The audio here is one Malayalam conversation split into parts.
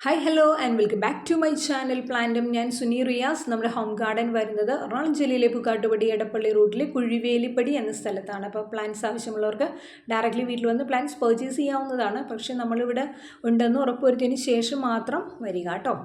Hi hello and welcome back to my channel പ്ലാന്റും. ഞാൻ സുനി റിയാസ്. നമ്മുടെ ഹോം ഗാർഡൻ വരുന്നത് എറണാകുളം ജില്ലയിലെ പുക്കാട്ടുപടി എടപ്പള്ളി റൂട്ടിലെ കുഴിവേലിപ്പടി എന്ന സ്ഥലത്താണ്. അപ്പോൾ പ്ലാന്റ്സ് ആവശ്യമുള്ളവർക്ക് ഡയറക്റ്റ്ലി വീട്ടിൽ വന്ന് പ്ലാന്റ്സ് പർച്ചേസ് ചെയ്യാവുന്നതാണ്. പക്ഷേ നമ്മളിവിടെ ഉണ്ടെന്ന് ഉറപ്പുവരുത്തിയതിന് ശേഷം മാത്രം വരിക കേട്ടോ.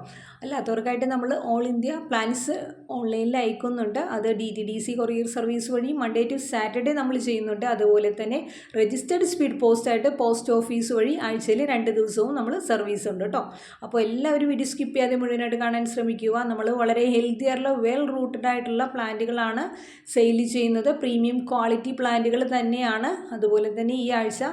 അല്ലാത്തവർക്കായിട്ട് നമ്മൾ ഓൾ ഇന്ത്യ പ്ലാന്റ്സ് ഓൺലൈനിൽ അയക്കുന്നുണ്ട്. അത് DTDC കൊറിയർ സർവീസ് വഴി മൺഡേ ടു സാറ്റർഡേ നമ്മൾ ചെയ്യുന്നുണ്ട്. അതുപോലെ തന്നെ രജിസ്റ്റേർഡ് സ്പീഡ് പോസ്റ്റായിട്ട് പോസ്റ്റ് ഓഫീസ് വഴി ആഴ്ചയിൽ 2 ദിവസവും നമ്മൾ സർവീസ് ഉണ്ട് കേട്ടോ. അപ്പോൾ എല്ലാവരും വീഡിയോ സ്കിപ്പ് ചെയ്യാതെ മുഴുവനായിട്ട് കാണാൻ ശ്രമിക്കുക. നമ്മൾ വളരെ ഹെൽത്തി ആയിട്ടുള്ള വെൽ റൂട്ടഡ് ആയിട്ടുള്ള പ്ലാന്റുകളാണ് സെയിൽ ചെയ്യുന്നത്. പ്രീമിയം ക്വാളിറ്റി പ്ലാന്റുകൾ തന്നെയാണ്. അതുപോലെ തന്നെ ഈ ആഴ്ച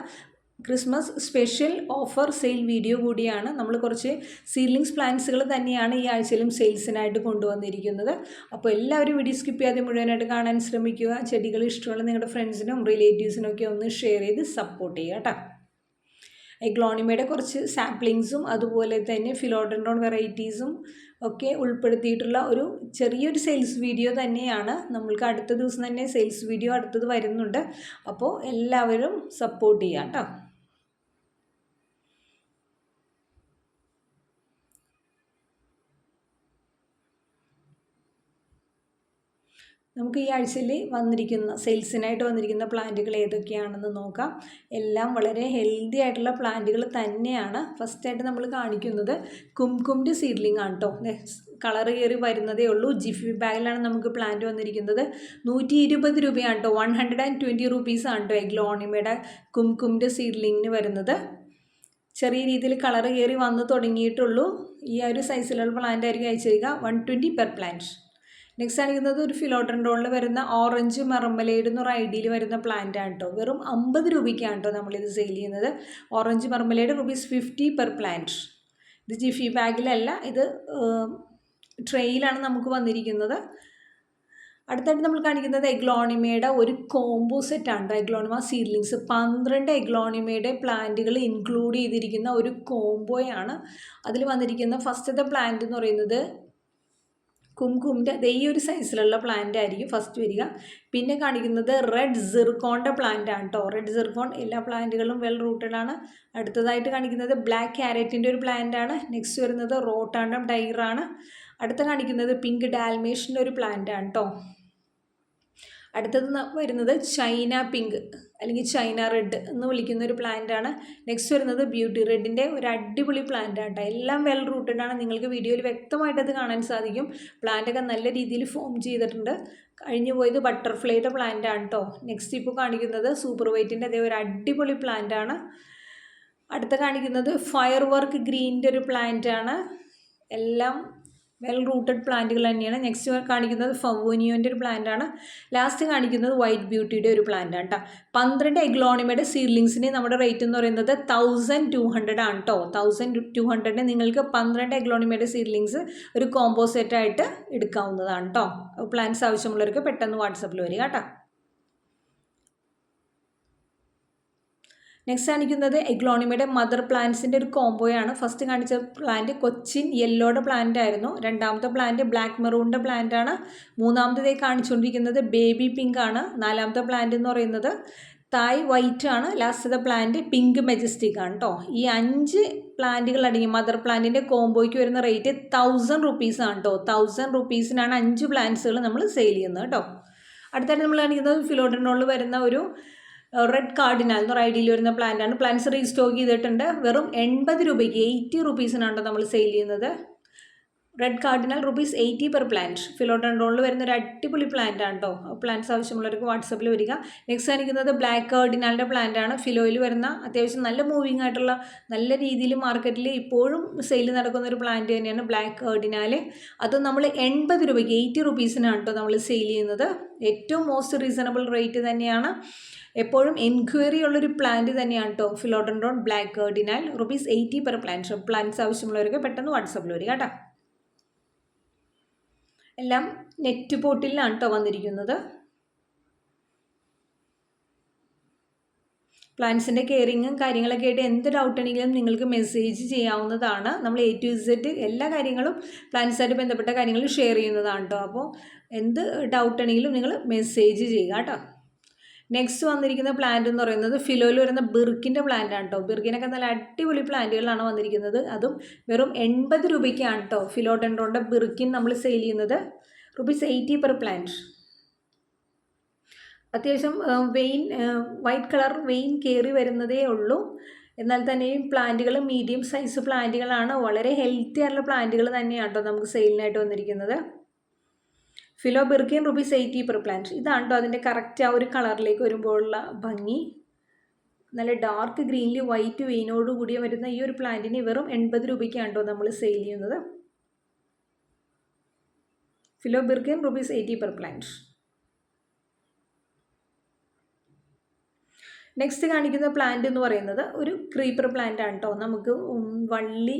Christmas special offer sale video കൂടിയാണ്. നമ്മൾ കുറച്ച് സീഡ്ലിങ്സ് പ്ലാന്റ്സുകൾ തന്നെയാണ് ഈ ആഴ്ചയിലും സെയിൽസിനായിട്ട് കൊണ്ടുവന്നിരിക്കുന്നത്. അപ്പോൾ എല്ലാവരും വീഡിയോ സ്കിപ്പ് ചെയ്യാതെ മുഴുവനായിട്ട് കാണാൻ ശ്രമിക്കുക. ചെടികൾ ഇഷ്ടമുള്ള നിങ്ങളുടെ ഫ്രണ്ട്സിനും റിലേറ്റീവ്സിനും ഒക്കെ ഒന്ന് ഷെയർ ചെയ്ത് സപ്പോർട്ട് ചെയ്യുക കേട്ടോ. എഗ്ലോണിമയുടെ കുറച്ച് സാപ്ലിങ്സും അതുപോലെ തന്നെ ഫിലോഡൻഡ്രോൺ വെറൈറ്റീസും ഒക്കെ ഉൾപ്പെടുത്തിയിട്ടുള്ള ഒരു ചെറിയൊരു സെയിൽസ് വീഡിയോ തന്നെയാണ്. നമ്മൾക്ക് അടുത്ത ദിവസം തന്നെ സെയിൽസ് വീഡിയോ അടുത്തത് വരുന്നുണ്ട്. അപ്പോൾ എല്ലാവരും സപ്പോർട്ട് ചെയ്യാം കേട്ടോ. നമുക്ക് ഈ ആഴ്ചയിൽ സെയിൽസിനായിട്ട് വന്നിരിക്കുന്ന പ്ലാന്റുകൾ ഏതൊക്കെയാണെന്ന് നോക്കാം. എല്ലാം വളരെ ഹെൽത്തി ആയിട്ടുള്ള പ്ലാന്റുകൾ തന്നെയാണ്. ഫസ്റ്റായിട്ട് നമ്മൾ കാണിക്കുന്നത് കുംകുമിൻ്റെ സീഡ്ലിംഗ് ആണ് കേട്ടോ. കളർ കയറി വരുന്നതേ ഉള്ളൂ. ജിഫി ബാഗിലാണ് നമുക്ക് പ്ലാന്റ് വന്നിരിക്കുന്നത്. 120 രൂപയാണ് കേട്ടോ. 120 റുപ്പീസാണ് കേട്ടോ എഗ്ലോണിമയുടെ കുംകുമിൻ്റെ സീഡ്ലിങ്ങിന് വരുന്നത്. ചെറിയ രീതിയിൽ കളർ കയറി വന്ന് തുടങ്ങിയിട്ടുള്ളൂ. ഈ ഒരു സൈസിലുള്ള പ്ലാന്റ് ആയിരിക്കും അയച്ചിരിക്കുക. 120 പെർ പ്ലാന്റ്. നെക്സ്റ്റ് കാണിക്കുന്നത് ഒരു ഫിലോഡൻഡ്രോണിൽ വരുന്ന ഓറഞ്ച് മെർമലേഡ് എന്നൊരു ഐഡിയിൽ വരുന്ന പ്ലാന്റ് ആണ് കേട്ടോ. വെറും 50 രൂപയ്ക്കാണ് കേട്ടോ നമ്മളിത് സെയിൽ ചെയ്യുന്നത്. Orange marmalade ₹50 per plant. ഇത് ജിഫി ബാഗിലല്ല, ഇത് ട്രെയിലാണ് നമുക്ക് വന്നിരിക്കുന്നത്. അടുത്തായിട്ട് നമ്മൾ കാണിക്കുന്നത് എഗ്ലോണിമയുടെ ഒരു കോംബോ സെറ്റാണ് കേട്ടോ. എഗ്ലോണിമ സീഡ്ലിങ്സ് 12 എഗ്ലോണിമയുടെ പ്ലാന്റുകൾ ഇൻക്ലൂഡ് ചെയ്തിരിക്കുന്ന ഒരു കോംബോയാണ്. അതിൽ വന്നിരിക്കുന്ന ഫസ്റ്റത്തെ പ്ലാന്റ് എന്ന് പറയുന്നത് കുംകുമിൻ്റെ ഈ ഒരു സൈസിലുള്ള പ്ലാന്റ് ആയിരിക്കും ഫസ്റ്റ് വരിക. പിന്നെ കാണിക്കുന്നത് റെഡ് സിർക്കോണിൻ്റെ പ്ലാന്റ് ആണ് കേട്ടോ. റെഡ് സിർക്കോൺ എല്ലാ പ്ലാന്റുകളും വെൽ റൂട്ടഡ് ആണ്. അടുത്തതായിട്ട് കാണിക്കുന്നത് ബ്ലാക്ക് ക്യാരറ്റിൻ്റെ ഒരു പ്ലാന്റ് ആണ്. നെക്സ്റ്റ് വരുന്നത് റോട്ടാണ്ടം ടൈറാണ്. അടുത്ത കാണിക്കുന്നത് പിങ്ക് ഡാൽമേഷൻ്റെ ഒരു പ്ലാന്റ് ആണ് കേട്ടോ. അടുത്തത് വരുന്നത് ചൈന പിങ്ക് അല്ലെങ്കിൽ ചൈന റെഡ് എന്ന് വിളിക്കുന്ന ഒരു പ്ലാന്റ് ആണ്. നെക്സ്റ്റ് വരുന്നത് ബ്യൂട്ടി റെഡിൻ്റെ ഒരു അടിപൊളി പ്ലാന്റ് ആണ് കേട്ടോ. എല്ലാം വെൽ റൂട്ടഡ് ആണ്. നിങ്ങൾക്ക് വീഡിയോയിൽ വ്യക്തമായിട്ട് അത് കാണാൻ സാധിക്കും. പ്ലാന്റൊക്കെ നല്ല രീതിയിൽ ഫോം ചെയ്തിട്ടുണ്ട്. കഴിഞ്ഞു പോയത് ബട്ടർഫ്ലൈയുടെ പ്ലാന്റ് ആണ് കേട്ടോ. നെക്സ്റ്റ് ഇപ്പോൾ കാണിക്കുന്നത് സൂപ്പർ വൈറ്റിൻ്റെ അതേ ഒരു അടിപൊളി പ്ലാന്റ് ആണ്. അടുത്ത കാണിക്കുന്നത് ഫയർ വർക്ക് ഗ്രീനിൻ്റെ ഒരു പ്ലാന്റ് ആണ്. എല്ലാം വെൽ റൂട്ടഡ് പ്ലാന്റുകൾ തന്നെയാണ്. നെക്സ്റ്റ് കാണിക്കുന്നത് ഫവോനിയോൻ്റെ ഒരു പ്ലാന്റ് ആണ്. ലാസ്റ്റ് കാണിക്കുന്നത് വൈറ്റ് ബ്യൂട്ടിയുടെ ഒരു പ്ലാന്റ് ആണ് കേട്ടോ. 12 എഗ്ലോണിമയുടെ സീഡ്ലിങ്സിന് നമ്മുടെ റേറ്റ് എന്ന് പറയുന്നത് 1200 ആണ് കേട്ടോ. 1200 നിങ്ങൾക്ക് 12 എഗ്ലോണിമയുടെ സീഡ്ലിങ്സ് ഒരു കോംബോ സെറ്റായിട്ട് എടുക്കാവുന്നതാണ് കേട്ടോ. പ്ലാന്റ്സ് ആവശ്യമുള്ളവർക്ക് പെട്ടെന്ന് വാട്സപ്പിൽ വരിക കേട്ടോ. നെക്സ്റ്റ് കാണിക്കുന്നത് എഗ്ലോണിമയുടെ മദർ പ്ലാന്റ്സിൻ്റെ ഒരു കോംബോയാണ്. ഫസ്റ്റ് കാണിച്ച പ്ലാന്റ് കൊച്ചിൻ യെല്ലോയുടെ പ്ലാന്റ് ആയിരുന്നു. രണ്ടാമത്തെ പ്ലാന്റ് ബ്ലാക്ക് മെറൂണിൻ്റെ പ്ലാന്റ് ആണ്. മൂന്നാമത്തേതായി കാണിച്ചുകൊണ്ടിരിക്കുന്നത് ബേബി പിങ്ക് ആണ്. നാലാമത്തെ പ്ലാന്റ് എന്ന് പറയുന്നത് തായ് വൈറ്റ് ആണ്. ലാസ്റ്റത്തെ പ്ലാന്റ് പിങ്ക് മെജസ്റ്റിക് ആണ് കേട്ടോ. ഈ 5 പ്ലാന്റുകൾ അടങ്ങി മദർ പ്ലാന്റിൻ്റെ കോംബോയ്ക്ക് വരുന്ന റേറ്റ് 1000 റുപ്പീസാണ് കേട്ടോ. 1000 റുപ്പീസിനാണ് 5 പ്ലാന്റ്സുകൾ നമ്മൾ സെയിൽ ചെയ്യുന്നത് കേട്ടോ. അടുത്തായിട്ട് നമ്മൾ കാണിക്കുന്നത് ഫിലോഡൻഡ്രോണിൽ വരുന്ന ഒരു റെഡ് കാർഡിനാൽ എന്നൊരു ഐഡിയിൽ വരുന്ന പ്ലാന്റ് ആണ്. പ്ലാന്റ്സ് റീസ്റ്റോക്ക് ചെയ്തിട്ടുണ്ട്. വെറും 80 രൂപയ്ക്ക് 80 റുപ്പീസിനാണ് നമ്മൾ സെയിൽ ചെയ്യുന്നത്. Red cardinal ₹80 per plant. ഫിലോഡൻഡ്രോണിൽ വരുന്ന ഒരു അടിപൊളി പ്ലാന്റ് ആണ് കേട്ടോ. പ്ലാന്റ്സ് ആവശ്യമുള്ളവർക്ക് വാട്സപ്പിൽ വരിക. നെക്സ്റ്റ് കാണിക്കുന്നത് ബ്ലാക്ക് കാർഡിനാലിൻ്റെ പ്ലാന്റ് ആണ്. ഫിലോയിൽ വരുന്ന അത്യാവശ്യം നല്ല മൂവിങ് ആയിട്ടുള്ള നല്ല രീതിയിൽ മാർക്കറ്റിൽ ഇപ്പോഴും സെയിൽ നടക്കുന്ന ഒരു പ്ലാന്റ് തന്നെയാണ് ബ്ലാക്ക് കാർഡിനാൽ. അത് നമ്മൾ 80 രൂപയ്ക്ക് 80 റുപ്പീസിനാണ് കേട്ടോ നമ്മൾ സെയിൽ ചെയ്യുന്നത്. ഏറ്റവും മോസ്റ്റ് റീസണബിൾ റേറ്റ് തന്നെയാണ്. എപ്പോഴും എൻക്വയറി ഉള്ളൊരു പ്ലാന്റ് തന്നെയാണ് കേട്ടോ philodendron black cardinal. ₹80 per plant. Plants ആവശ്യമുള്ളവർക്ക് പെട്ടെന്ന് വാട്സപ്പിൽ വരിക കേട്ടോ. എല്ലാം നെറ്റ് പോട്ടിലാണ് കേട്ടോ വന്നിരിക്കുന്നത്. പ്ലാന്റ്സിൻ്റെ കെയറിങ്ങും കാര്യങ്ങളൊക്കെ ആയിട്ട് എന്ത് ഡൗട്ട് ഉണ്ടെങ്കിലും നിങ്ങൾക്ക് മെസ്സേജ് ചെയ്യാവുന്നതാണ്. നമ്മൾ A to Z എല്ലാ കാര്യങ്ങളും പ്ലാന്റ്സായിട്ട് ബന്ധപ്പെട്ട കാര്യങ്ങൾ ഷെയർ ചെയ്യുന്നതാണ് കേട്ടോ. അപ്പോൾ എന്ത് ഡൗട്ട് ഉണ്ടെങ്കിലും നിങ്ങൾ മെസ്സേജ് ചെയ്യുക കേട്ടോ. നെക്സ്റ്റ് വന്നിരിക്കുന്ന പ്ലാന്റ് എന്ന് പറയുന്നത് ഫിലോയിൽ വരുന്ന ബിർക്കിൻ്റെ പ്ലാന്റ് ആണ് കേട്ടോ. ബിർക്കിനൊക്കെ നല്ല അടിപൊളി പ്ലാന്റുകളാണ് വന്നിരിക്കുന്നത്. അതും വെറും 80 രൂപയ്ക്കാണ് കേട്ടോ ഫിലോഡെൻഡ്രോണിൻ്റെ ബിർക്കിൻ നമ്മൾ സെയിൽ ചെയ്യുന്നത്. ₹80 പെർ പ്ലാന്റ്. അത്യാവശ്യം വൈറ്റ് കളർ വെയിൻ കയറി വരുന്നതേ ഉള്ളൂ. എന്നാൽ തന്നെയും പ്ലാന്റുകൾ മീഡിയം സൈസ് പ്ലാന്റുകളാണ്. വളരെ ഹെൽത്തി ആയിട്ടുള്ള പ്ലാന്റുകൾ തന്നെയാണ് കേട്ടോ നമുക്ക് സെയിലിനായിട്ട് വന്നിരിക്കുന്നത്. Philo ബിർക്കിൻ ₹80 per plant. ഇതാണ് കേട്ടോ അതിൻ്റെ കറക്റ്റ് ആ ഒരു കളറിലേക്ക് വരുമ്പോഴുള്ള ഭംഗി. നല്ല ഡാർക്ക് ഗ്രീനിൽ വൈറ്റ് വെയിനോട് കൂടി വരുന്ന ഈ ഒരു പ്ലാന്റിന് വെറും 80 രൂപയ്ക്കാണ് കേട്ടോ നമ്മൾ സെയിൽ ചെയ്യുന്നത്. Philo ബിർക്കിൻ ₹80 per plant. നെക്സ്റ്റ് കാണിക്കുന്ന പ്ലാന്റ് എന്ന് പറയുന്നത് ഒരു ക്രീപ്പർ പ്ലാന്റ് ആണ് കേട്ടോ. നമുക്ക് വള്ളി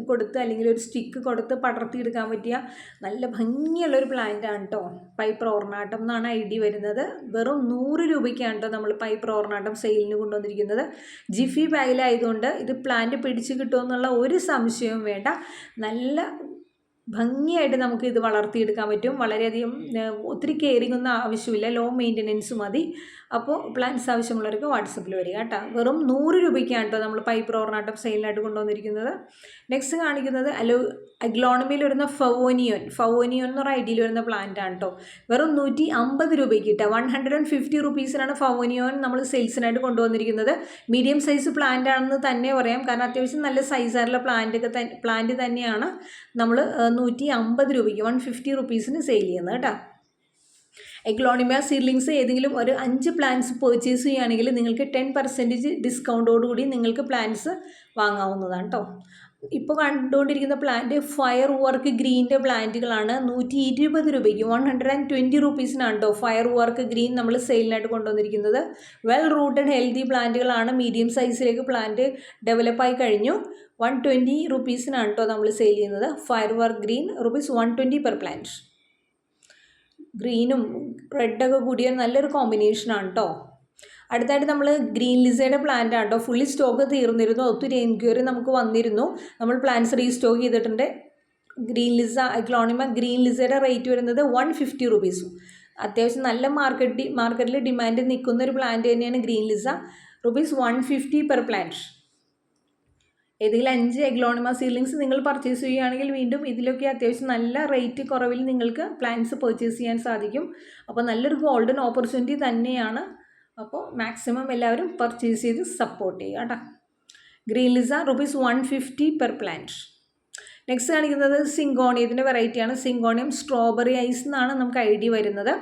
കൊടുത്ത് അല്ലെങ്കിൽ ഒരു സ്റ്റിക്ക് കൊടുത്ത് പടർത്തിയെടുക്കാൻ പറ്റിയ നല്ല ഭംഗിയുള്ളൊരു പ്ലാന്റ് ആണ് കേട്ടോ. പൈപ്പർ ഓർണാട്ടം എന്നാണ് ID വരുന്നത്. വെറും 100 രൂപയ്ക്കാണ് കേട്ടോ നമ്മൾ പൈപ്പർ ഓർണാട്ടം സെയിലിന് കൊണ്ടുവന്നിരിക്കുന്നത്. ജിഫി ബാഗിലായതുകൊണ്ട് ഇത് പ്ലാന്റ് പിടിച്ച് കിട്ടുമെന്നുള്ള ഒരു സംശയവും വേണ്ട. നല്ല ഭംഗിയായിട്ട് നമുക്ക് ഇത് വളർത്തിയെടുക്കാൻ പറ്റും. വളരെയധികം ഒത്തിരി കെയറിംഗ് ഒന്നും ആവശ്യമില്ല, ലോ മെയിൻ്റനൻസ് മതി. അപ്പോൾ പ്ലാന്റ്സ് ആവശ്യമുള്ളവർക്ക് വാട്സപ്പിൽ വരിക കേട്ടോ. വെറും 100 രൂപയ്ക്കാണ് കേട്ടോ നമ്മൾ പൈപ്പർ ഓർണാട്ടം സെയിലിനായിട്ട് കൊണ്ടുവന്നിരിക്കുന്നത്. നെക്സ്റ്റ് കാണിക്കുന്നത് അഗ്ലോണമിയിൽ വരുന്ന ഫവോനിയോൻ എന്ന് പറഞ്ഞ IDയിൽ വരുന്ന പ്ലാന്റ് ആണ് കേട്ടോ. വെറും 150 രൂപയ്ക്ക് കിട്ടുക. 150 റുപ്പീസിനാണ് ഫവോനിയോൻ നമ്മൾ സെയിൽസിനായിട്ട് കൊണ്ടുവന്നിരിക്കുന്നത്. മീഡിയം സൈസ് പ്ലാന്റ് ആണെന്ന് തന്നെ പറയാം, കാരണം അത്യാവശ്യം നല്ല സൈസായിട്ടുള്ള പ്ലാന്റ് തന്നെയാണ് നമ്മൾ 150 രൂപയ്ക്ക് 150 റുപ്പീസിന് സെയിൽ ചെയ്യുന്നത് കേട്ടോ. എഗ്ലോണിമ സീഡ്ലിങ്സ് ഏതെങ്കിലും ഒരു 5 പ്ലാന്റ്സ് പർച്ചേസ് ചെയ്യുകയാണെങ്കിൽ നിങ്ങൾക്ക് 10% ഡിസ്കൗണ്ടോടുകൂടി നിങ്ങൾക്ക് പ്ലാന്റ്സ് വാങ്ങാവുന്നതാണ് കേട്ടോ. ഇപ്പോൾ കണ്ടുകൊണ്ടിരിക്കുന്ന പ്ലാന്റ് ഫയർ വർക്ക് ഗ്രീൻ്റെ പ്ലാന്റുകളാണ്. 120 രൂപയ്ക്ക് 120 റുപ്പീസിനാണ് കേട്ടോ ഫയർ വർക്ക് ഗ്രീൻ നമ്മൾ സെയിലിനായിട്ട് കൊണ്ടുവന്നിരിക്കുന്നത്. വെൽ റൂട്ടഡ് ഹെൽത്തി പ്ലാന്റുകളാണ്. മീഡിയം സൈസിലേക്ക് പ്ലാന്റ് ഡെവലപ്പായി കഴിഞ്ഞു. 120 റുപ്പീസിനാണ് കേട്ടോ നമ്മൾ സെയിൽ ചെയ്യുന്നത്. Fire work green ₹120 per plant. ഗ്രീനും റെഡൊക്കെ കൂടിയ നല്ലൊരു കോമ്പിനേഷനാണ് കേട്ടോ. അടുത്തായിട്ട് നമ്മൾ ഗ്രീൻ ലിസയുടെ പ്ലാന്റ് ആണ് കേട്ടോ. ഫുള്ളി സ്റ്റോക്ക് തീർന്നിരുന്നു. ഒത്തിരി എൻക്വയറി നമുക്ക് വന്നിരുന്നു. നമ്മൾ പ്ലാന്റ്സ് റീസ്റ്റോക്ക് ചെയ്തിട്ടുണ്ട്. ഗ്രീൻ ലിസ എഗ്ലോണിമ ഗ്രീൻ ലിസയുടെ റേറ്റ് വരുന്നത് 150 റുപ്പീസും. അത്യാവശ്യം നല്ല മാർക്കറ്റിൽ ഡിമാൻഡ് നിൽക്കുന്ന ഒരു പ്ലാന്റ് തന്നെയാണ് ഗ്രീൻ ലിസ. ₹150 per plant. ഏതെങ്കിലും 5 എഗ്ലോണിമ സീഡ്ലിങ്സ് നിങ്ങൾ പർച്ചേസ് ചെയ്യുകയാണെങ്കിൽ വീണ്ടും ഇതിലൊക്കെ അത്യാവശ്യം നല്ല റേറ്റ് കുറവിൽ നിങ്ങൾക്ക് പ്ലാന്റ്സ് പർച്ചേസ് ചെയ്യാൻ സാധിക്കും. അപ്പോൾ നല്ലൊരു ഗോൾഡൻ ഓപ്പർച്യൂണിറ്റി തന്നെയാണ്. അപ്പോൾ മാക്സിമം എല്ലാവരും പർച്ചേസ് ചെയ്ത് സപ്പോർട്ട് ചെയ്യുക കേട്ടോ. Green Lisa ₹150 per plant. Next കാണിക്കുന്നത് സിങ്കോണിയത്തിൻ്റെ വെറൈറ്റിയാണ്. സിങ്കോണിയം സ്ട്രോബെറി ഐസ് എന്നാണ് നമുക്ക് ID വരുന്നത്.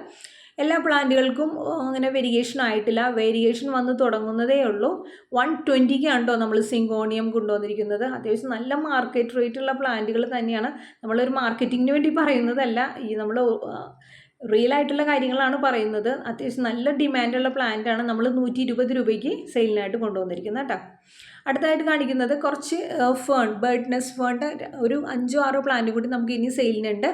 എല്ലാ പ്ലാന്റുകൾക്കും അങ്ങനെ വേരിയേഷൻ ആയിട്ടില്ല. വേരിയേഷൻ വന്ന് തുടങ്ങുന്നതേ ഉള്ളൂ. 120ക്കാണ് കേട്ടോ നമ്മൾ സിങ്കോണിയം കൊണ്ടുവന്നിരിക്കുന്നത്. അത്യാവശ്യം നല്ല മാർക്കറ്റ് റേറ്റുള്ള പ്ലാന്റുകൾ തന്നെയാണ്. നമ്മളൊരു മാർക്കറ്റിങ്ങിന് വേണ്ടി പറയുന്നതല്ല, നമ്മൾ റിയൽ ആയിട്ടുള്ള കാര്യങ്ങളാണ് പറയുന്നത്. അത്യാവശ്യം നല്ല ഡിമാൻഡുള്ള പ്ലാന്റാണ് നമ്മൾ 120 രൂപയ്ക്ക് സെയിലിനായിട്ട് കൊണ്ടുവന്നിരിക്കുന്നത് കേട്ടോ. അടുത്തായിട്ട് കാണിക്കുന്നത് കുറച്ച് ബേർഡ് നെസ്റ്റ് ഫേണിൻ്റെ ഒരു 5-6 പ്ലാന്റ് കൂടി നമുക്ക് ഇനി സെയിലിനുണ്ട്.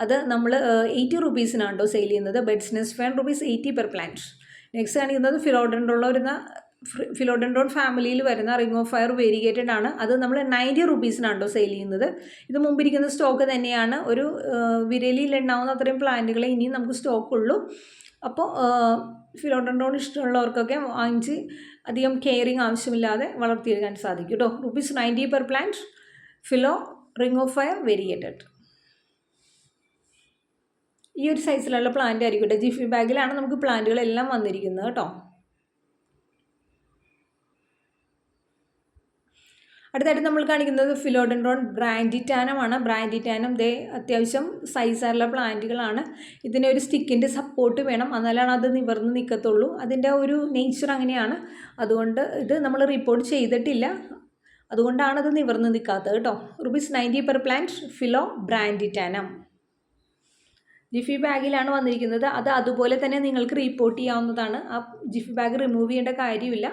അത് നമ്മൾ 80 റുപ്പീസിനാണ് കേട്ടോ സെയിൽ ചെയ്യുന്നത്. Bird nest fern ₹80 per plant. Next കാണിക്കുന്നത് ഫിലോഡെൻഡ്രോൺ ഫാമിലിയിൽ വരുന്ന റിംഗ് ഓഫ് ഫയർ വേരിഗേറ്റഡ് ആണ്. അത് നമ്മൾ 90 റുപ്പീസിനാണ് കേട്ടോ സെയിൽ ചെയ്യുന്നത്. ഇത് മുമ്പിരിക്കുന്ന സ്റ്റോക്ക് തന്നെയാണ്. ഒരു വിരലിൽ എണ്ണാവുന്ന അത്രയും പ്ലാന്റുകളെ ഇനിയും നമുക്ക് സ്റ്റോക്കുള്ളൂ. അപ്പോൾ ഫിലോഡെൻഡ്രോൺ ഇഷ്ടമുള്ളവർക്കൊക്കെ വാങ്ങിച്ച് അധികം കെയറിങ് ആവശ്യമില്ലാതെ വളർത്തിയെടുക്കാൻ സാധിക്കും കേട്ടോ. ₹90 per plant. Philo ring of fire variegated. ഈ ഒരു സൈസിലുള്ള പ്ലാന്റ് ആയിരിക്കട്ടെ. ജിഫി ബാഗിലാണ് നമുക്ക് പ്ലാന്റുകളെല്ലാം വന്നിരിക്കുന്നത് കേട്ടോ. അടുത്തായിട്ട് നമ്മൾ കാണിക്കുന്നത് ഫിലോഡെൻഡ്രോൺ ബ്രാൻഡിറ്റാനമാണ്. ബ്രാൻഡിറ്റാനം അത്യാവശ്യം സൈസായുള്ള പ്ലാന്റുകളാണ്. ഇതിന് ഒരു സ്റ്റിക്കിൻ്റെ സപ്പോർട്ട് വേണം, എന്നാലാണ് അത് നിവർന്ന് നിൽക്കത്തുള്ളൂ. അതിൻ്റെ ഒരു നേച്ചർ അങ്ങനെയാണ്. അതുകൊണ്ട് ഇത് നമ്മൾ റിപ്പോർട്ട് ചെയ്തിട്ടില്ല, അതുകൊണ്ടാണ് അത് നിവർന്ന് നിൽക്കാത്തത് കേട്ടോ. ₹90 പെർ പ്ലാന്റ്. ഫിലോ ബ്രാൻഡിറ്റാനം. ജിഫി ബാഗിലാണ് വന്നിരിക്കുന്നത്. അത് അതുപോലെ തന്നെ നിങ്ങൾക്ക് റിപ്പോർട്ട് ചെയ്യാവുന്നതാണ്. ആ ജിഫി ബാഗ് റിമൂവ് ചെയ്യേണ്ട കാര്യമില്ല.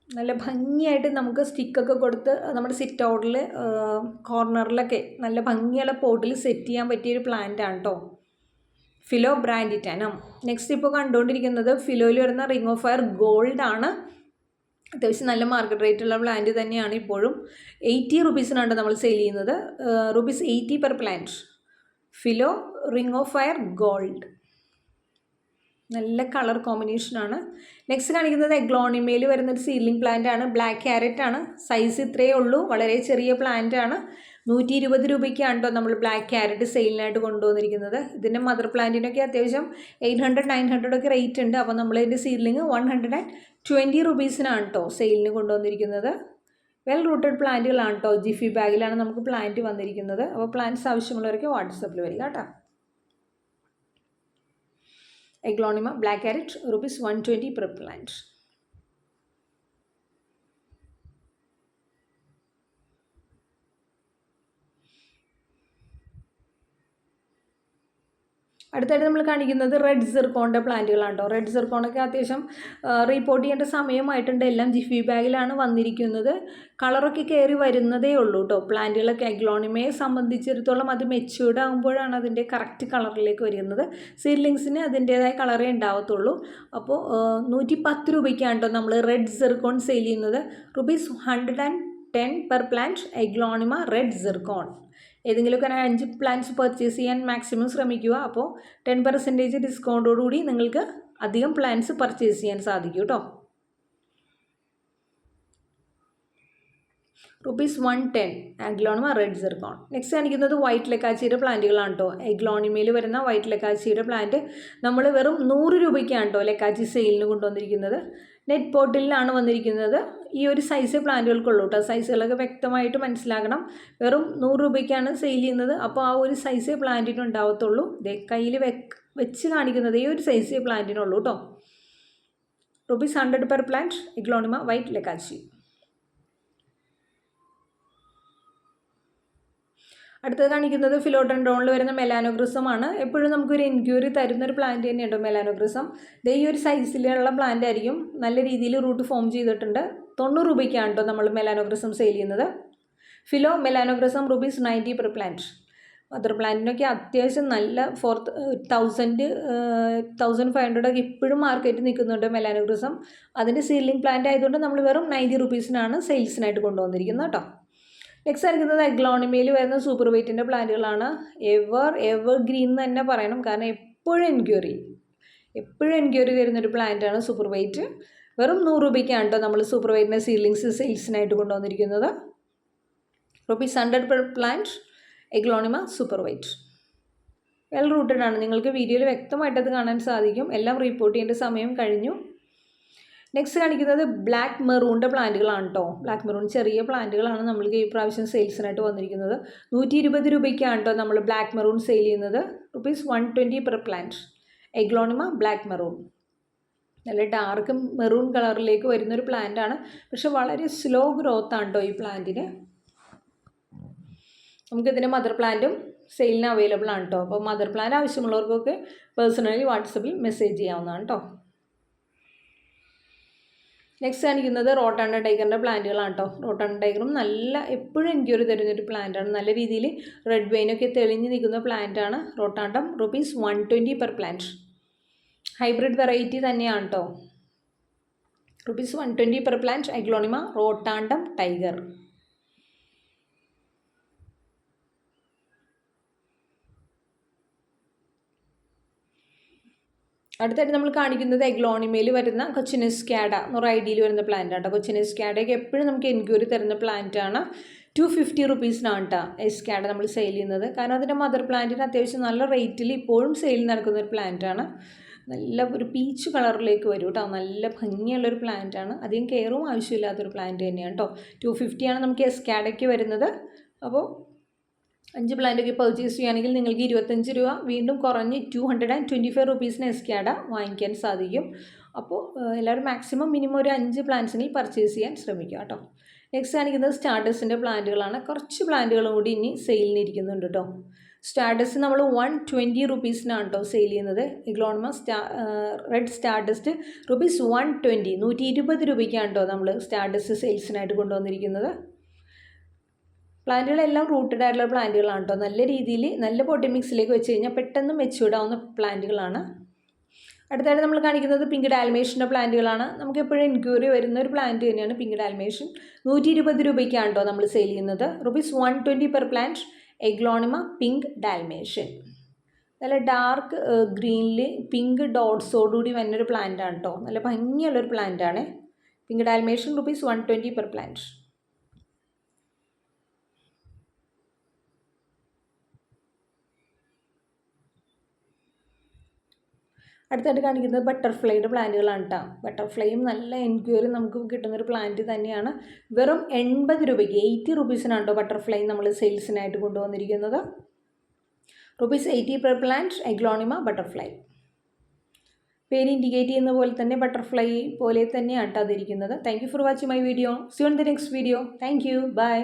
നല്ല ഭംഗിയായിട്ട് നമുക്ക് സ്റ്റിക്കൊക്കെ കൊടുത്ത് നമ്മുടെ സിറ്റ് ഔട്ടിൽ കോർണറിലൊക്കെ നല്ല ഭംഗിയുള്ള പോട്ടിൽ സെറ്റ് ചെയ്യാൻ പറ്റിയൊരു പ്ലാന്റ് ആണ് കേട്ടോ. ഫിലോ ബ്രാൻഡിറ്റാനം. നെക്സ്റ്റ് ഇപ്പോൾ കണ്ടുകൊണ്ടിരിക്കുന്നത് ഫിലോയിൽ വരുന്ന റിംഗ് ഓഫ് ഫയർ ഗോൾഡ് ആണ്. അത്യാവശ്യം നല്ല മാർക്കറ്റ് റേറ്റുള്ള പ്ലാന്റ് തന്നെയാണ്. ഇപ്പോഴും 80 റുപ്പീസിനാണ് നമ്മൾ സെയിൽ ചെയ്യുന്നത്. ₹80 per plant. Philo ring of fire gold. നല്ല കളർ കോമ്പിനേഷനാണ്. നെക്സ്റ്റ് കാണിക്കുന്നത് എഗ്ലോണിമയിൽ വരുന്നൊരു സീഡ്ലിംഗ് പ്ലാന്റ് ആണ്. ബ്ലാക്ക് ക്യാരറ്റ് ആണ്. സൈസ് ഇത്രയേ ഉള്ളൂ, വളരെ ചെറിയ പ്ലാന്റ് ആണ്. 120 രൂപയ്ക്കാണ് കേട്ടോ നമ്മൾ ബ്ലാക്ക് ക്യാരറ്റ് സെയിലിനായിട്ട് കൊണ്ടുവന്നിരിക്കുന്നത്. ഇതിൻ്റെ മദർ പ്ലാന്റിനൊക്കെ അത്യാവശ്യം 800-900 ഒക്കെ റേറ്റ് ഉണ്ട്. അപ്പോൾ നമ്മളിതിൻ്റെ സീഡ്ലിംഗ് 120 റുപ്പീസിനാണ് കേട്ടോ സെയിലിന് കൊണ്ടുവന്നിരിക്കുന്നത്. വെൽ റൂട്ടഡ് പ്ലാന്റുകളാണ് കേട്ടോ. ജിഫി ബാഗിലാണ് നമുക്ക് പ്ലാന്റ് വന്നിരിക്കുന്നത്. അപ്പോൾ പ്ലാന്റ്സ് ആവശ്യമുള്ളവർക്ക് വാട്സപ്പിൽ വരിക കേട്ടോ. Aglaonema black carrot ₹120 per plant. അടുത്തായിട്ട് നമ്മൾ കാണിക്കുന്നത് റെഡ് സിർക്കോണിൻ്റെ പ്ലാന്റുകളാണ് കേട്ടോ. റെഡ് സിർക്കോണൊക്കെ അത്യാവശ്യം റിപ്പോർട്ട് ചെയ്യേണ്ട സമയമായിട്ടുണ്ട്. എല്ലാം ജിഫി ബാഗിലാണ് വന്നിരിക്കുന്നത്. കളറൊക്കെ കയറി വരുന്നതേ ഉള്ളൂ കേട്ടോ. പ്ലാന്റുകളൊക്കെ എഗ്ലോണിമയെ സംബന്ധിച്ചിടത്തോളം അത് മെച്യൂർഡ് ആകുമ്പോഴാണ് അതിൻ്റെ കറക്റ്റ് കളറിലേക്ക് വരുന്നത്. സീഡ്ലിങ്സിന് അതിൻ്റേതായ കളറേ ഉണ്ടാവത്തുള്ളൂ. അപ്പോൾ 110 രൂപയ്ക്കാണ് കേട്ടോ നമ്മൾ റെഡ് സിർക്കോൺ സെയിൽ ചെയ്യുന്നത്. ₹110 per plant aglaonema red zircon. ഏതെങ്കിലുമൊക്കെ 5 പ്ലാന്റ്സ് പർച്ചേസ് ചെയ്യാൻ മാക്സിമം ശ്രമിക്കുക. അപ്പോൾ 10% ഡിസ്കൗണ്ടോടുകൂടി നിങ്ങൾക്ക് അധികം പ്ലാന്റ്സ് പർച്ചേസ് ചെയ്യാൻ സാധിക്കും കേട്ടോ. ₹110 എഗ്ലോണിമ റെഡ് സിർക്കോൺ. നെക്സ്റ്റ് കാണിക്കുന്നത് വൈറ്റ് ലെക്കാച്ചിയുടെ പ്ലാന്റുകളാണ് കേട്ടോ. എഗ്ലോണിമയിൽ വരുന്ന വൈറ്റ് ലെക്കാച്ചിയുടെ പ്ലാന്റ് നമ്മൾ വെറും 100 രൂപയ്ക്കാണ് കേട്ടോ ലെക്കാച്ചി സെയിലിന് കൊണ്ടുവന്നിരിക്കുന്നത്. നെറ്റ് പോട്ടിലാണ് വന്നിരിക്കുന്നത്. ഈ ഒരു സൈസ് പ്ലാന്റുകൾക്കുള്ളൂ കേട്ടോ. സൈസുകളൊക്കെ വ്യക്തമായിട്ട് മനസ്സിലാക്കണം. വെറും 100 രൂപയ്ക്കാണ് സെയിൽ ചെയ്യുന്നത്. അപ്പോൾ ആ ഒരു സൈസ് പ്ലാന്റിന് ഉണ്ടാവത്തുള്ളൂ. കയ്യിൽ വെച്ച് കാണിക്കുന്നത് ഈ ഒരു സൈസ് പ്ലാന്റിനുള്ളൂ കേട്ടോ. ₹100 per plant എഗ്ലോണിമ വൈറ്റ് ലെക്കാച്ചി. അടുത്തത് കാണിക്കുന്നത് ഫിലോഡെൻഡ്രോണിൽ വരുന്ന മെലാനോഗ്രിസമാണ്. എപ്പോഴും നമുക്കൊരു എൻക്വയറി തരുന്നൊരു പ്ലാന്റ് തന്നെയുണ്ട് മെലാനോഗ്രിസം. ഈ ഒരു സൈസിലുള്ള പ്ലാന്റ് ആയിരിക്കും. നല്ല രീതിയിൽ റൂട്ട് ഫോം ചെയ്തിട്ടുണ്ട്. 90 രൂപയ്ക്കാണ് കേട്ടോ നമ്മൾ മെലാനോഗ്രിസം സെയിൽ ചെയ്യുന്നത്. Philo melanochrysum ₹90 per plant. Mother പ്ലാന്റിനൊക്കെ അത്യാവശ്യം നല്ല 1500 ഒക്കെ ഇപ്പോഴും മാർക്കറ്റിൽ നിൽക്കുന്നുണ്ട് മെലാനോഗ്രിസം. അതിൻ്റെ സീഡ്ലിംഗ് പ്ലാന്റ് ആയതുകൊണ്ട് നമ്മൾ വെറും 90 റുപ്പീസിനാണ് സെയിൽസിനായിട്ട് കൊണ്ടുവന്നിരിക്കുന്നത് കേട്ടോ. നെക്സ്റ്റ് ആയിരിക്കുന്നത് എഗ്ലോണിമയിൽ വരുന്ന സൂപ്പർ വെയ്റ്റിൻ്റെ പ്ലാന്റുകളാണ്. എവർ ഗ്രീൻ എന്ന് തന്നെ പറയണം. കാരണം എപ്പോഴും എൻക്വയറി വരുന്നൊരു പ്ലാന്റാണ് സൂപ്പർ വെയ്റ്റ്. വെറും 100 രൂപയ്ക്കാണ് കേട്ടോ നമ്മൾ സൂപ്പർ വെയ്റ്റിൻ്റെ സീഡ്ലിങ്സ് സെയിൽസിനായിട്ട് കൊണ്ടുവന്നിരിക്കുന്നത്. ₹100 per plant aglaonema super white. Well rooted ആണ്. നിങ്ങൾക്ക് വീഡിയോയിൽ വ്യക്തമായിട്ടത് കാണാൻ സാധിക്കും. എല്ലാം റിപ്പോർട്ട് ചെയ്യേണ്ട സമയം കഴിഞ്ഞു. നെക്സ്റ്റ് കാണിക്കുന്നത് ബ്ലാക്ക് മെറൂണിൻ്റെ പ്ലാന്റുകളാണ് കേട്ടോ. ബ്ലാക്ക് മെറൂൺ ചെറിയ പ്ലാന്റുകളാണ് നമ്മൾക്ക് ഈ പ്രാവശ്യം സെയിൽസിനായിട്ട് വന്നിരിക്കുന്നത്. 120 രൂപയ്ക്കാണ് കേട്ടോ നമ്മൾ ബ്ലാക്ക് മെറൂൺ സെയിൽ ചെയ്യുന്നത്. ₹120 per plant aglaonema black maroon. നല്ല ഡാർക്ക് മെറൂൺ കളറിലേക്ക് വരുന്നൊരു പ്ലാന്റാണ്. പക്ഷെ വളരെ സ്ലോ ഗ്രോത്താണ് കേട്ടോ ഈ പ്ലാന്റിന്. നമുക്കിതിൻ്റെ മദർ പ്ലാന്റും സെയിലിന് അവൈലബിൾ ആണ് കേട്ടോ. അപ്പോൾ മദർ പ്ലാന്റ് ആവശ്യമുള്ളവർക്കൊക്കെ പേഴ്സണലി വാട്സപ്പിൽ മെസ്സേജ് ചെയ്യാവുന്നതാണ് കേട്ടോ. നെക്സ്റ്റ് കാണിക്കുന്നത് റോട്ടാണ്ട ടൈഗറിൻ്റെ പ്ലാന്റുകളാണ് കേട്ടോ. റോട്ടാണ്ട ടൈഗറും നല്ല എപ്പോഴും എൻക്വയറി തരുന്നൊരു പ്ലാന്റാണ്. നല്ല രീതിയിൽ റെഡ് വെയിനൊക്കെ തെളിഞ്ഞ് നിൽക്കുന്ന പ്ലാന്റാണ് റോട്ടാണ്ടം. ₹120 per plant. ഹൈബ്രിഡ് വെറൈറ്റി തന്നെയാണ് കേട്ടോ. ₹120 per plant എഗ്ലോണിമ റോട്ടാണ്ടം ടൈഗർ. അടുത്തായിട്ട് നമ്മൾ കാണിക്കുന്നത് എഗ്ലോണിമയിൽ വരുന്ന കൊച്ചിൻ എസ്കാഡ എന്നൊരു ഐഡിയയിൽ വരുന്ന പ്ലാന്റ് ആണ്. കൊച്ചിൻ എസ്കാഡയൊക്കെ എപ്പോഴും നമുക്ക് എൻക്വയറി തരുന്ന പ്ലാന്റ് ആണ്. ₹250 റുപ്പീസിനാണ് കേട്ടോ എസ്കാഡ നമ്മൾ സെയിൽ ചെയ്യുന്നത്. കാരണം അതിൻ്റെ മദർ പ്ലാന്റിന് അത്യാവശ്യം നല്ല റേറ്റിൽ ഇപ്പോഴും സെയിൽ നടക്കുന്ന ഒരു പ്ലാന്റ് ആണ്. നല്ല ഒരു പീച്ച് കളറിലേക്ക് വരും കേട്ടോ. നല്ല ഭംഗിയുള്ളൊരു പ്ലാന്റ് ആണ്. അധികം കെയറും ആവശ്യമില്ലാത്തൊരു പ്ലാന്റ് തന്നെയാണ് കേട്ടോ. 250 നമുക്ക് എസ്കാഡയ്ക്ക് വരുന്നത്. അപ്പോൾ 5 പ്ലാന്റൊക്കെ പർച്ചേസ് ചെയ്യുകയാണെങ്കിൽ നിങ്ങൾക്ക് 25 രൂപ വീണ്ടും കുറഞ്ഞ് 225 റുപ്പീസിന് എസ്കാഡ വാങ്ങിക്കാൻ സാധിക്കും. അപ്പോൾ എല്ലാവരും മാക്സിമം മിനിമം ഒരു 5 പ്ലാന്റ്സിന് പർച്ചേസ് ചെയ്യാൻ ശ്രമിക്കുക കേട്ടോ. നെക്സ്റ്റ് കാണിക്കുന്നത് സ്റ്റാർഡസിൻ്റെ പ്ലാന്റുകളാണ്. കുറച്ച് പ്ലാന്റുകളും കൂടി ഇനി സെയിലിന് ഇരിക്കുന്നുണ്ട് കേട്ടോ. സ്റ്റാർഡസ് നമ്മൾ 120 റുപ്പീസിനാണ് കേട്ടോ സെയിൽ ചെയ്യുന്നത്. എഗ്ലോണിമ റെഡ് സ്റ്റാർഡസ്റ്റ് ₹120 120 രൂപയ്ക്കാണ് കേട്ടോ നമ്മൾ സ്റ്റാർഡസ് സെയിൽസിനായിട്ട് കൊണ്ടുവന്നിരിക്കുന്നത്. പ്ലാന്റുകളെല്ലാം റൂട്ടഡ് ആയിട്ടുള്ള പ്ലാന്റുകളാണ് കേട്ടോ. നല്ല രീതിയിൽ നല്ല പോട്ടി മിക്സിലേക്ക് വെച്ച് കഴിഞ്ഞാൽ പെട്ടെന്ന് മെച്യൂർഡ് ആവുന്ന പ്ലാന്റുകളാണ്. അടുത്തായിട്ട് നമ്മൾ കാണിക്കുന്നത് പിങ്ക് ഡാൽമേഷൻ്റെ പ്ലാന്റുകളാണ്. നമുക്ക് എപ്പോഴും എൻക്വയറി വരുന്ന ഒരു പ്ലാന്റ് തന്നെയാണ് പിങ്ക് ഡാൽമേഷൻ. 120 രൂപയ്ക്കാണ് കേട്ടോ നമ്മൾ സെയിൽ ചെയ്യുന്നത്. ₹120 per plant aglaonema pink Dalmatian. നല്ല ഡാർക്ക് ഗ്രീനിൽ പിങ്ക് ഡോട്ട്സോടുകൂടി വന്നൊരു പ്ലാന്റാണ് കേട്ടോ. നല്ല ഭംഗിയുള്ളൊരു പ്ലാന്റാണ്. Pink Dalmatian ₹120 per plant. അടുത്തായിട്ട് കാണിക്കുന്നത് ബട്ടർഫ്ലൈയുടെ പ്ലാന്റുകളാണ് കേട്ടോ. ബട്ടർഫ്ലൈയും നല്ല എൻക്വയറി നമുക്ക് കിട്ടുന്നൊരു പ്ലാന്റ് തന്നെയാണ്. വെറും 80 രൂപയ്ക്ക്, 80 റുപ്പീസിനാണ് കേട്ടോ ബട്ടർഫ്ലൈ നമ്മൾ സെയിൽസിനായിട്ട് കൊണ്ടുവന്നിരിക്കുന്നത്. ₹80 പെർ പ്ലാന്റ്, എഗ്ലോണിമ ബട്ടർഫ്ലൈ. പേര് ഇൻഡിക്കേറ്റ് ചെയ്യുന്ന പോലെ തന്നെ ബട്ടർഫ്ലൈ പോലെ തന്നെയാണ് കേട്ടോ അതിരിക്കുന്നത്. Thank you for watching my video. See you on the next video. Thank you. By.